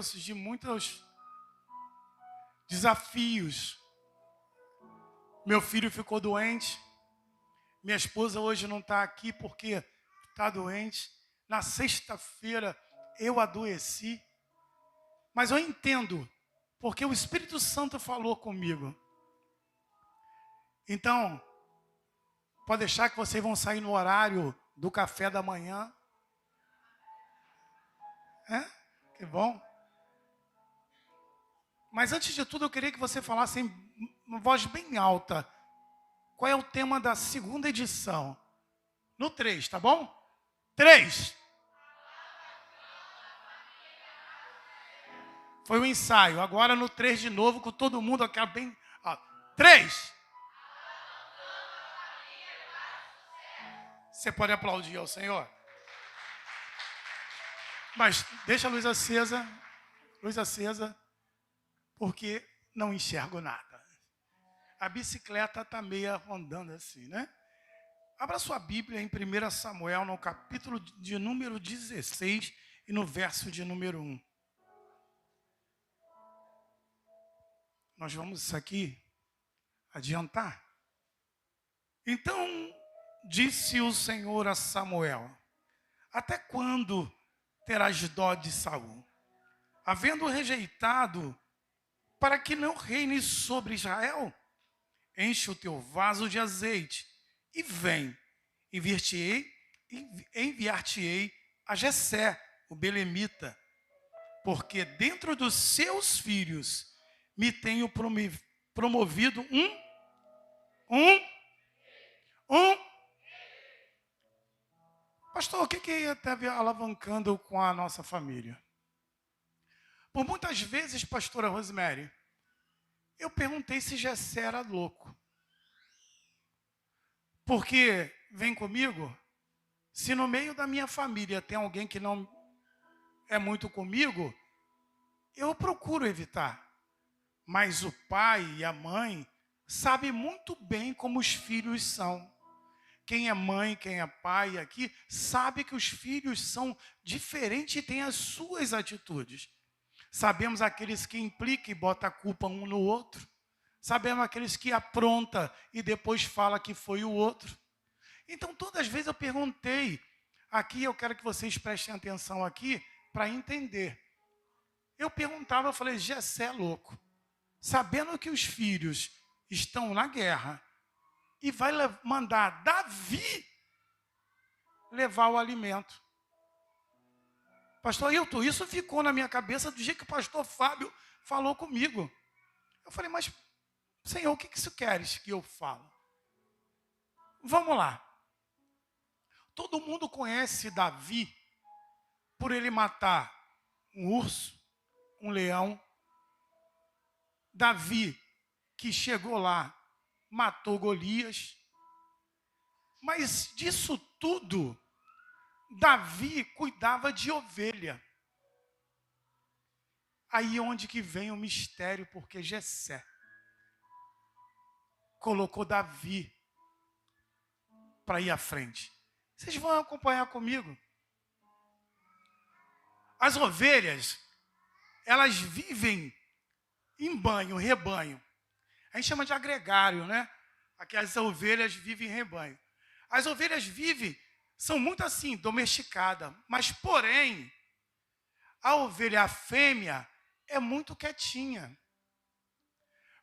momentos de muitos desafios. Meu filho ficou doente. Minha esposa hoje não está aqui porque está doente. Na sexta-feira eu adoeci. Mas eu entendo, porque o Espírito Santo falou comigo. Então, pode deixar que vocês vão sair no horário do café da manhã. Que bom. Mas antes de tudo, eu queria que você falasse em uma voz bem alta. Qual é o tema da segunda edição? No 3, tá bom? 3. Foi o ensaio. Agora no 3 de novo, com todo mundo aqui bem... 3. Você pode aplaudir ao Senhor? Mas deixa a luz acesa, porque não enxergo nada. A bicicleta está meio rondando assim, né? Abra sua Bíblia em 1 Samuel, no capítulo de número 16 e no verso de número 1. Nós vamos aqui adiantar. Então disse o Senhor a Samuel: até quando terás dó de Saul, havendo rejeitado, para que não reine sobre Israel? Enche o teu vaso de azeite e vem, enviar-te-ei a Jessé, o belemita, porque dentro dos seus filhos me tenho promovido Pastor, o que está alavancando com a nossa família? Por muitas vezes, pastora Rosemary, eu perguntei se Jessé era louco. Porque, vem comigo, se no meio da minha família tem alguém que não é muito comigo, eu procuro evitar. Mas o pai e a mãe sabem muito bem como os filhos são. Quem é mãe, quem é pai aqui, sabe que os filhos são diferentes e têm as suas atitudes. Sabemos aqueles que implicam e botam a culpa um no outro. Sabemos aqueles que aprontam e depois fala que foi o outro. Então, todas as vezes eu perguntei, aqui eu quero que vocês prestem atenção aqui para entender. Eu perguntava, eu falei, Jessé é louco. Sabendo que os filhos estão na guerra e vai mandar Davi levar o alimento. Pastor Hilton, isso ficou na minha cabeça do dia que o pastor Fábio falou comigo. Eu falei, mas, Senhor, o que isso queres que eu falo? Vamos lá. Todo mundo conhece Davi por ele matar um urso, um leão. Davi, que chegou lá, matou Golias. Mas disso tudo, Davi cuidava de ovelha. Aí onde que vem o mistério, porque Jessé colocou Davi para ir à frente. Vocês vão acompanhar comigo. As ovelhas, elas vivem em banho, rebanho. A gente chama de agregário, né? Aqui as ovelhas vivem em rebanho. As ovelhas são muito assim, domesticadas. Mas, porém, a ovelha fêmea é muito quietinha.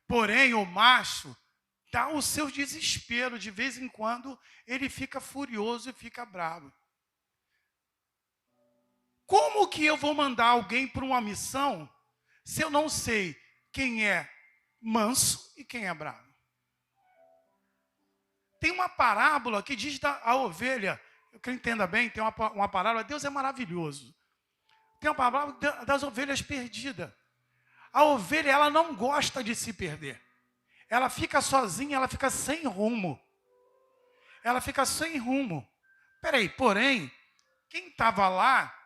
Porém, o macho dá o seu desespero. De vez em quando, ele fica furioso e fica bravo. Como que eu vou mandar alguém para uma missão se eu não sei quem é manso e quem é bravo? Tem uma parábola que diz a ovelha, que entenda bem, tem uma parábola, Deus é maravilhoso. Tem uma parábola das ovelhas perdidas. A ovelha, ela não gosta de se perder. Ela fica sozinha, ela fica sem rumo. Ela fica sem rumo. Porém, quem estava lá,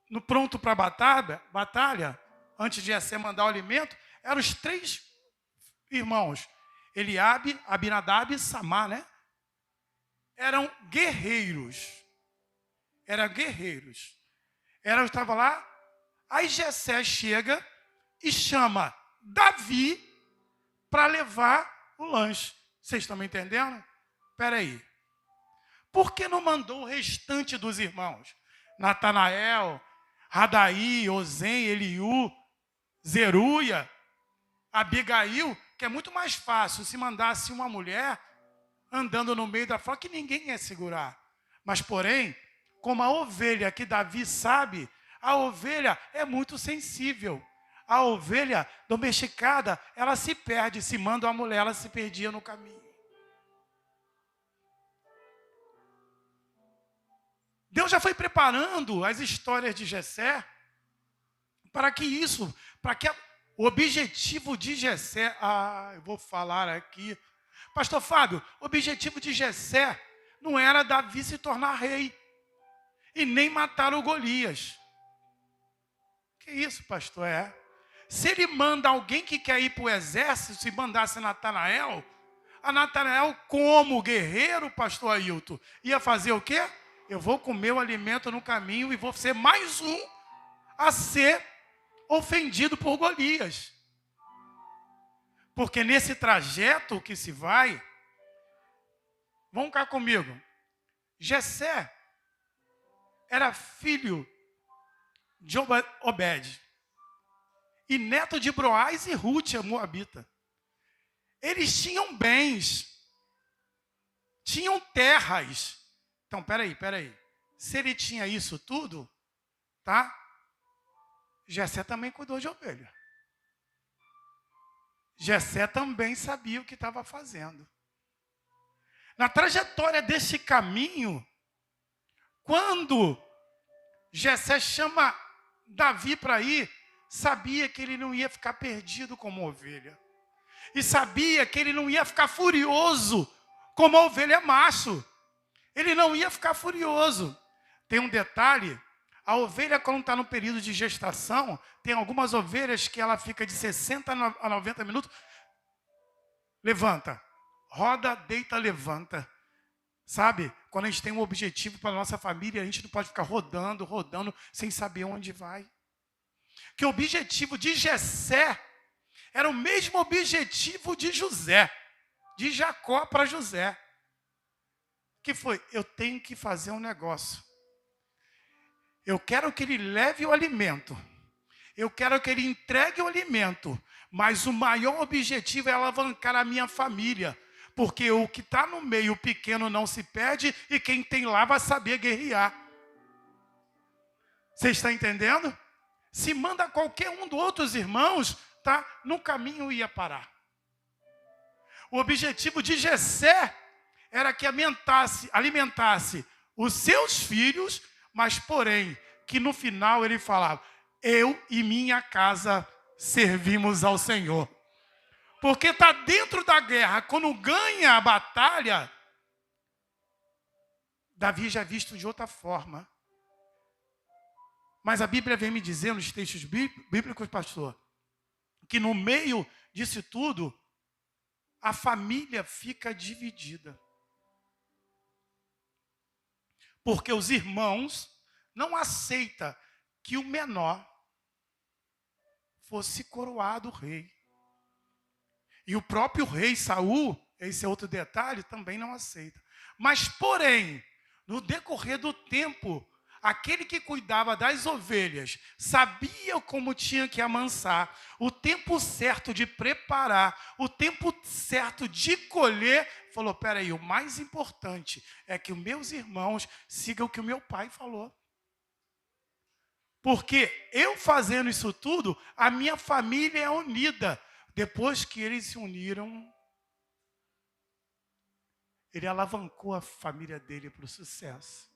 no pronto para a batalha, antes de Jessé mandar o alimento, eram os 3 irmãos. Eliabe, Abinadab e Samar, né? Eram guerreiros. Estavam lá Aí Jessé chega e chama Davi para levar o lanche. Vocês estão me entendendo? Espera aí. Por que não mandou o restante dos irmãos? Natanael, Radaí, Ozem, Eliú, Zeruia, Abigail, que é muito mais fácil se mandasse uma mulher andando no meio da flora, que ninguém ia segurar. Mas, porém, como a ovelha que Davi sabe, a ovelha é muito sensível. A ovelha domesticada, ela se perde. Se manda uma mulher, ela se perdia no caminho. Deus já foi preparando as histórias de Jessé para que o objetivo de Jessé, eu vou falar aqui. Pastor Fábio, o objetivo de Jessé não era Davi se tornar rei e nem matar o Golias. Que isso, pastor? Se ele manda alguém que quer ir para o exército, se mandasse Natanael, a Natanael, como guerreiro, pastor Ailton, ia fazer o quê? Eu vou comer o alimento no caminho e vou ser mais um a ser ofendido por Golias. Porque nesse trajeto que se vai, vão cá comigo, Jessé era filho de Obed e neto de Broás e Rute, a Moabita. Eles tinham bens, tinham terras. Então, peraí. Se ele tinha isso tudo, tá? Jessé também cuidou de ovelha. Jessé também sabia o que estava fazendo. Na trajetória desse caminho, quando Jessé chama Davi para ir, sabia que ele não ia ficar perdido como ovelha. E sabia que ele não ia ficar furioso como a ovelha macho. Ele não ia ficar furioso. Tem um detalhe, a ovelha quando está no período de gestação, tem algumas ovelhas que ela fica de 60 a 90 minutos. Levanta, roda, deita, levanta. Sabe, quando a gente tem um objetivo para a nossa família, a gente não pode ficar rodando, sem saber onde vai. Que o objetivo de Jessé era o mesmo objetivo de José, de Jacó para José. Que foi, eu tenho que fazer um negócio. Eu quero que ele leve o alimento. Eu quero que ele entregue o alimento. Mas o maior objetivo é alavancar a minha família. Porque o que está no meio pequeno não se perde e quem tem lá vai saber guerrear. Você está entendendo? Se manda qualquer um dos outros irmãos, tá? No caminho ia parar. O objetivo de Jessé era que alimentasse os seus filhos, mas porém, que no final ele falava, eu e minha casa servimos ao Senhor. Porque está dentro da guerra, quando ganha a batalha, Davi já é visto de outra forma. Mas a Bíblia vem me dizer, nos textos bíblicos, pastor, que no meio disso tudo, a família fica dividida. Porque os irmãos não aceitam que o menor fosse coroado rei. E o próprio rei Saul, esse é outro detalhe, também não aceita. Mas, porém, no decorrer do tempo, aquele que cuidava das ovelhas sabia como tinha que amansar, o tempo certo de preparar, o tempo certo de colher. Falou, peraí, o mais importante é que os meus irmãos sigam o que o meu pai falou. Porque eu fazendo isso tudo, a minha família é unida. Depois que eles se uniram, ele alavancou a família dele para o sucesso.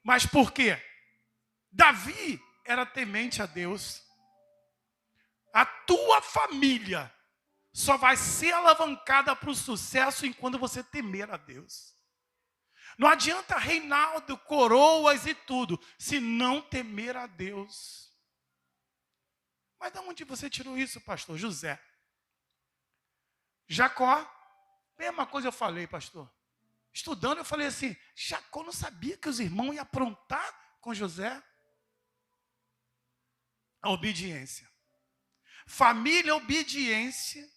Mas por quê? Davi era temente a Deus. A tua família só vai ser alavancada para o sucesso enquanto você temer a Deus. Não adianta reinado, coroas e tudo, se não temer a Deus. Mas de onde você tirou isso, pastor? José. Jacó, mesma coisa eu falei, pastor. Estudando, eu falei assim, Jacó não sabia que os irmãos iam aprontar com José. a obediência. Família obediente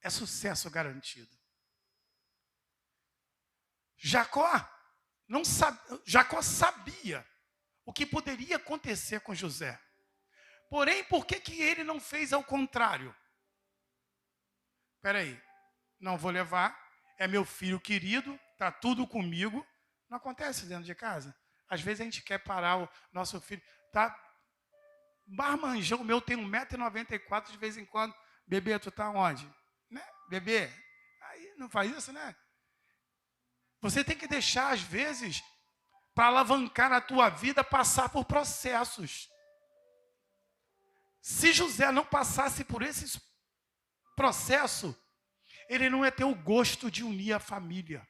é sucesso garantido. Jacó sabia o que poderia acontecer com José. Porém, por que ele não fez ao contrário? Espera aí, não vou levar, é meu filho querido, está tudo comigo. Não acontece dentro de casa? Às vezes a gente quer parar o nosso filho, tá marmanjão, o meu tem 1,94 m de vez em quando. Bebê, tu tá onde? Né? Bebê, aí não faz isso, né? Você tem que deixar, às vezes, para alavancar a tua vida, passar por processos. Se José não passasse por esse processo, ele não ia ter o gosto de unir a família.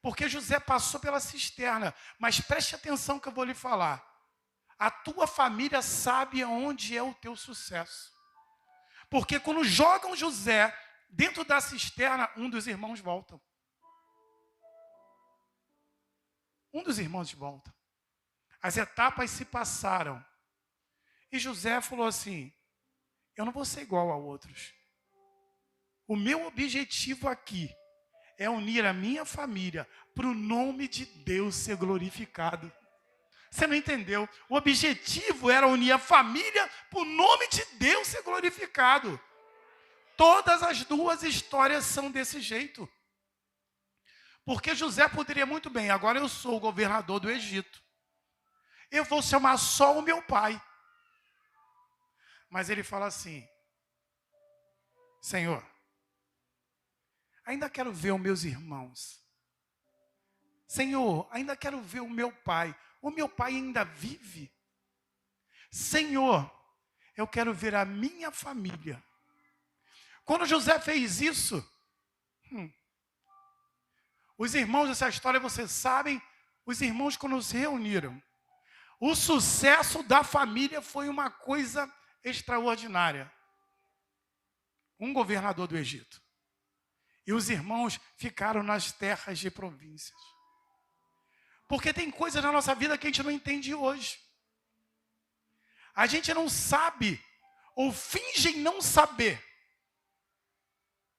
Porque José passou pela cisterna. Mas preste atenção que eu vou lhe falar. A tua família sabe aonde é o teu sucesso. Porque quando jogam José dentro da cisterna, um dos irmãos volta. Um dos irmãos volta. As etapas se passaram. E José falou assim: eu não vou ser igual a outros. O meu objetivo aqui é unir a minha família para o nome de Deus ser glorificado. Você não entendeu? O objetivo era unir a família para o nome de Deus ser glorificado. Todas as duas histórias são desse jeito. Porque José poderia muito bem, agora eu sou o governador do Egito. Eu vou chamar só o meu pai. Mas ele fala assim: Senhor, ainda quero ver os meus irmãos. Senhor, ainda quero ver o meu pai. O meu pai ainda vive. Senhor, eu quero ver a minha família. Quando José fez isso, os irmãos dessa história, vocês sabem, os irmãos quando se reuniram, o sucesso da família foi uma coisa extraordinária. Um governador do Egito. E os irmãos ficaram nas terras de províncias. Porque tem coisas na nossa vida que a gente não entende hoje. A gente não sabe, ou finge não saber,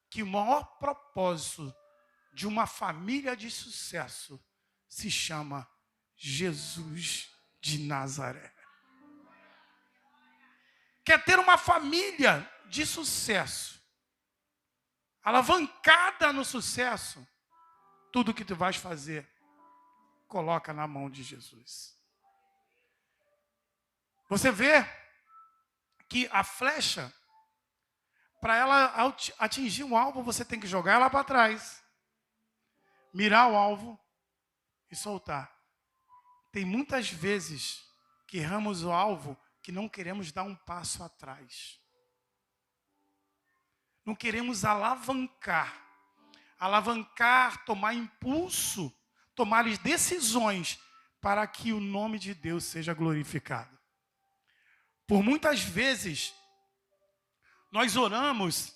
que o maior propósito de uma família de sucesso se chama Jesus de Nazaré. Quer ter uma família de sucesso, alavancada no sucesso, tudo que tu vais fazer, coloca na mão de Jesus. Você vê que a flecha, para ela atingir um alvo, você tem que jogar ela para trás, mirar o alvo e soltar. Tem muitas vezes que erramos o alvo que não queremos dar um passo atrás. Não queremos alavancar, tomar impulso, tomar decisões para que o nome de Deus seja glorificado. Por muitas vezes, nós oramos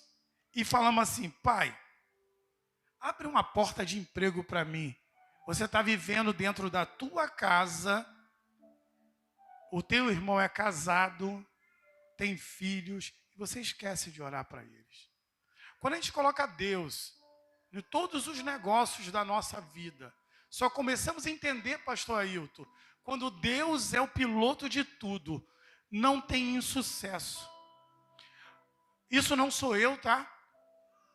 e falamos assim: Pai, abre uma porta de emprego para mim. Você está vivendo dentro da tua casa, o teu irmão é casado, tem filhos, e você esquece de orar para eles. Quando a gente coloca Deus em todos os negócios da nossa vida, só começamos a entender, pastor Ailton, quando Deus é o piloto de tudo, não tem insucesso. Isso não sou eu, tá?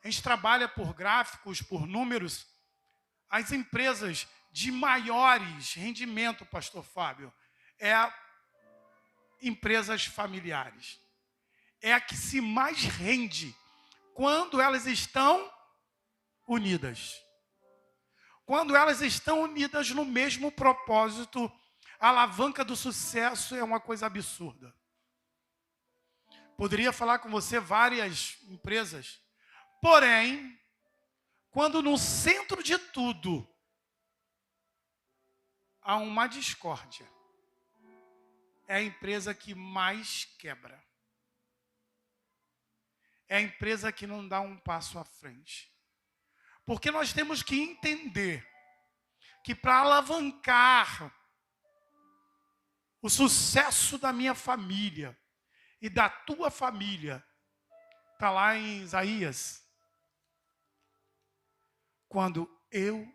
A gente trabalha por gráficos, por números. As empresas de maiores rendimento, pastor Fábio, empresas familiares. É a que se mais rende quando elas estão unidas. Quando elas estão unidas no mesmo propósito, a alavanca do sucesso é uma coisa absurda. Poderia falar com você várias empresas, porém, quando no centro de tudo há uma discórdia, é a empresa que mais quebra. É a empresa que não dá um passo à frente. Porque nós temos que entender que para alavancar O sucesso da minha família e da tua família está lá em Isaías. Quando eu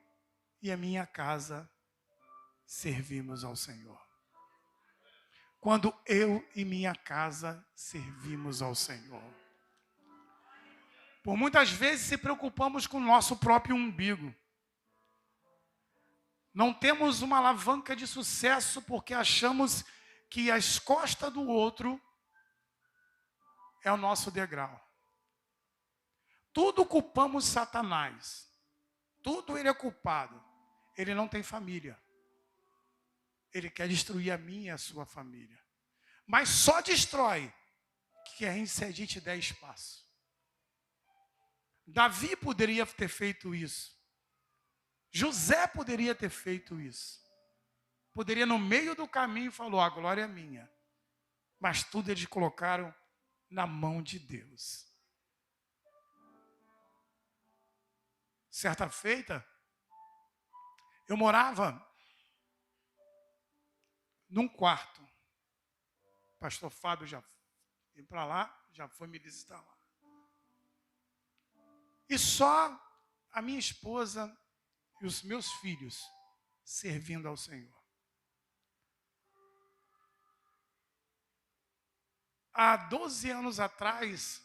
e a minha casa servimos ao Senhor. Quando eu e minha casa servimos ao Senhor. Por muitas vezes se preocupamos com o nosso próprio umbigo. Não temos uma alavanca de sucesso porque achamos que as costas do outro é o nosso degrau. Tudo culpamos Satanás. Tudo ele é culpado. Ele não tem família. Ele quer destruir a minha e a sua família. Mas só destrói quem se a gente der espaço. Davi poderia ter feito isso. José poderia ter feito isso. Poderia no meio do caminho falou, a glória é minha. Mas tudo eles colocaram na mão de Deus. Certa feita, eu morava num quarto. O pastor Fábio já foi para lá, já foi me visitar lá. E só a minha esposa e os meus filhos servindo ao Senhor. Há 12 anos atrás,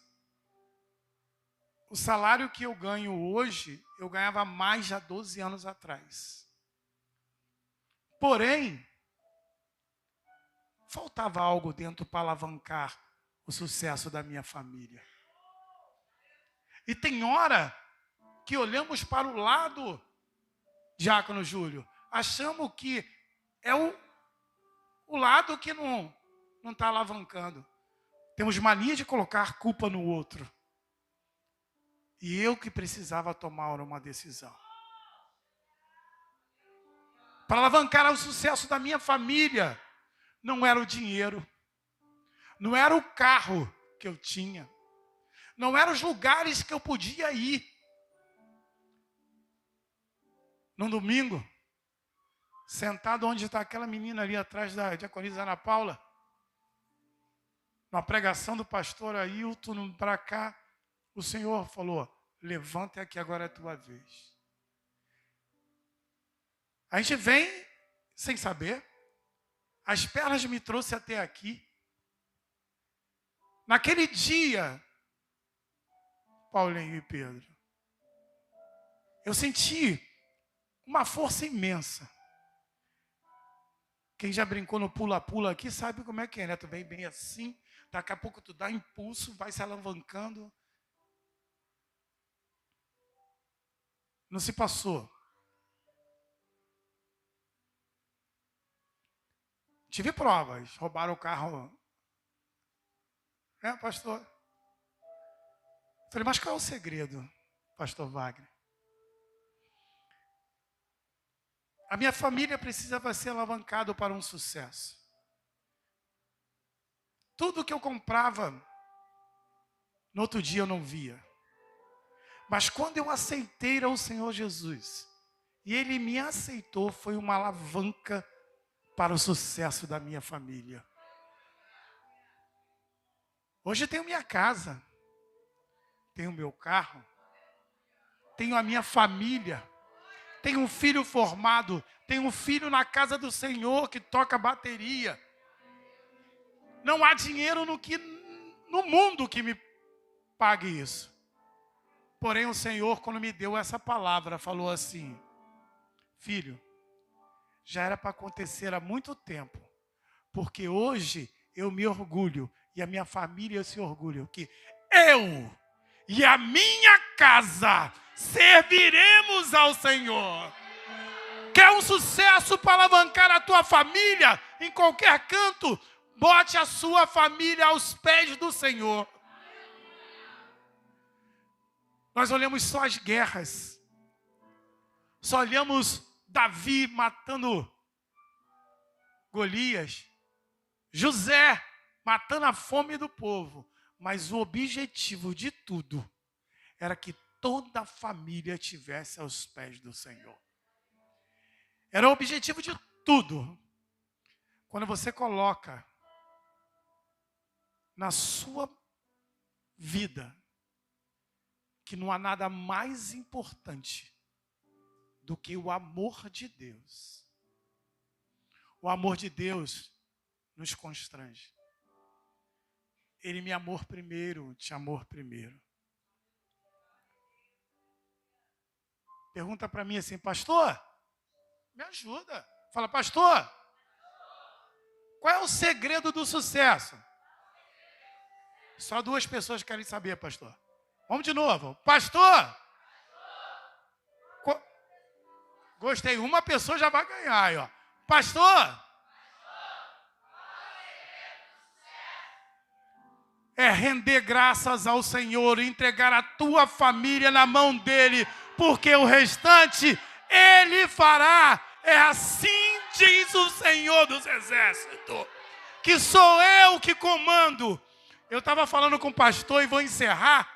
o salário que eu ganho hoje, eu ganhava mais há 12 anos atrás. Porém, faltava algo dentro para alavancar o sucesso da minha família. E tem hora que olhamos para o lado, Diácono Júlio, achamos que é o lado que não está alavancando. Temos mania de colocar culpa no outro. E eu que precisava tomar uma decisão. Para alavancar o sucesso da minha família, não era o dinheiro, não era o carro que eu tinha, não eram os lugares que eu podia ir. Num domingo, sentado onde está aquela menina ali atrás da diaconisa Ana Paula, na pregação do pastor Ailton para cá, o Senhor falou, levanta aqui, agora é a tua vez. A gente vem sem saber, as pernas me trouxe até aqui. Naquele dia, Paulinho e Pedro, eu senti uma força imensa. Quem já brincou no pula-pula aqui sabe como é que é, né? Tu vem bem assim, daqui a pouco tu dá impulso, vai se alavancando. Não se passou. Tive provas, roubaram o carro. Pastor? Falei, mas qual é o segredo, pastor Wagner? A minha família precisava ser alavancada para um sucesso. Tudo que eu comprava, no outro dia eu não via. Mas quando eu aceitei ao Senhor Jesus, e Ele me aceitou, foi uma alavanca para o sucesso da minha família. Hoje eu tenho minha casa, tenho meu carro, tenho a minha família, tenho um filho formado, tenho um filho na casa do Senhor que toca bateria. Não há dinheiro no mundo que me pague isso. Porém, o Senhor, quando me deu essa palavra, falou assim, filho, já era para acontecer há muito tempo, porque hoje eu me orgulho e a minha família se orgulha que eu e a minha casa serviremos ao Senhor. Quer um sucesso para alavancar a tua família em qualquer canto? Bote a sua família aos pés do Senhor. Nós olhamos só as guerras. Só olhamos Davi matando Golias. José matando a fome do povo. Mas o objetivo de tudo era que toda a família estivesse aos pés do Senhor. Era o objetivo de tudo. Quando você coloca na sua vida que não há nada mais importante do que o amor de Deus. O amor de Deus nos constrange. Ele me amou primeiro, te amou primeiro. Pergunta para mim assim, pastor, me ajuda. Fala, pastor, qual é o segredo do sucesso? Só 2 pessoas querem saber, pastor. Vamos de novo. Pastor! Gostei. Uma pessoa já vai ganhar aí, ó. Pastor! É render graças ao Senhor, entregar a tua família na mão dele, porque o restante ele fará. É assim diz o Senhor dos Exércitos, que sou eu que comando. Eu estava falando com o pastor e vou encerrar,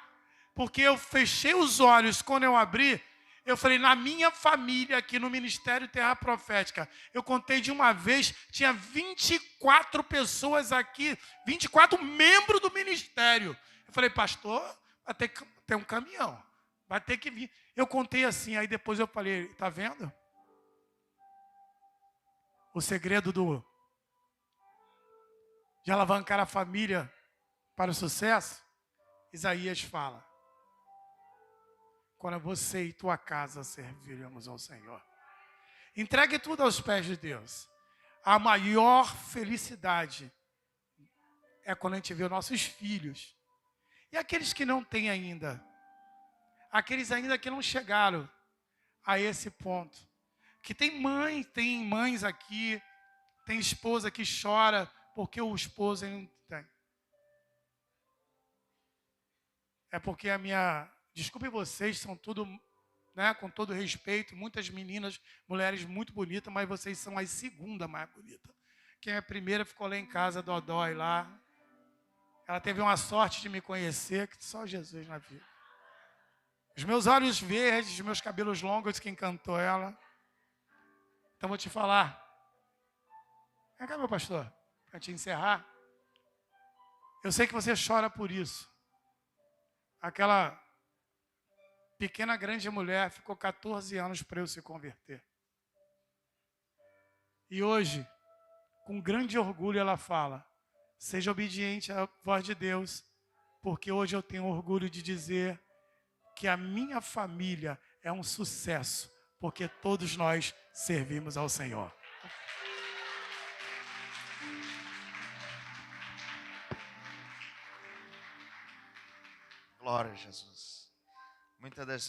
porque eu fechei os olhos quando eu abri. Eu falei, na minha família aqui no Ministério Terra Profética, eu contei de uma vez, tinha 24 pessoas aqui, 24 membros do ministério. Eu falei, pastor, vai ter que ter um caminhão, vai ter que vir. Eu contei assim, aí depois eu falei, tá vendo? O segredo de alavancar a família para o sucesso, Isaías fala, quando você e tua casa serviremos ao Senhor. Entregue tudo aos pés de Deus. A maior felicidade é quando a gente vê os nossos filhos. E aqueles que não têm ainda. Aqueles ainda que não chegaram a esse ponto. Que tem mães aqui, tem esposa que chora porque o esposo ainda não tem. É porque desculpe vocês, são tudo, né, com todo respeito, muitas meninas, mulheres muito bonitas, mas vocês são as segundas mais bonitas. Quem é a primeira ficou lá em casa, Dodói lá. Ela teve uma sorte de me conhecer, que só Jesus na vida. Os meus olhos verdes, os meus cabelos longos, que encantou ela. Então vou te falar. Vem cá, meu pastor, para te encerrar. Eu sei que você chora por isso. Aquela pequena, grande mulher ficou 14 anos para eu se converter. E hoje, com grande orgulho, ela fala, seja obediente à voz de Deus, porque hoje eu tenho orgulho de dizer que a minha família é um sucesso, porque todos nós servimos ao Senhor. Glória a Jesus. Muitas das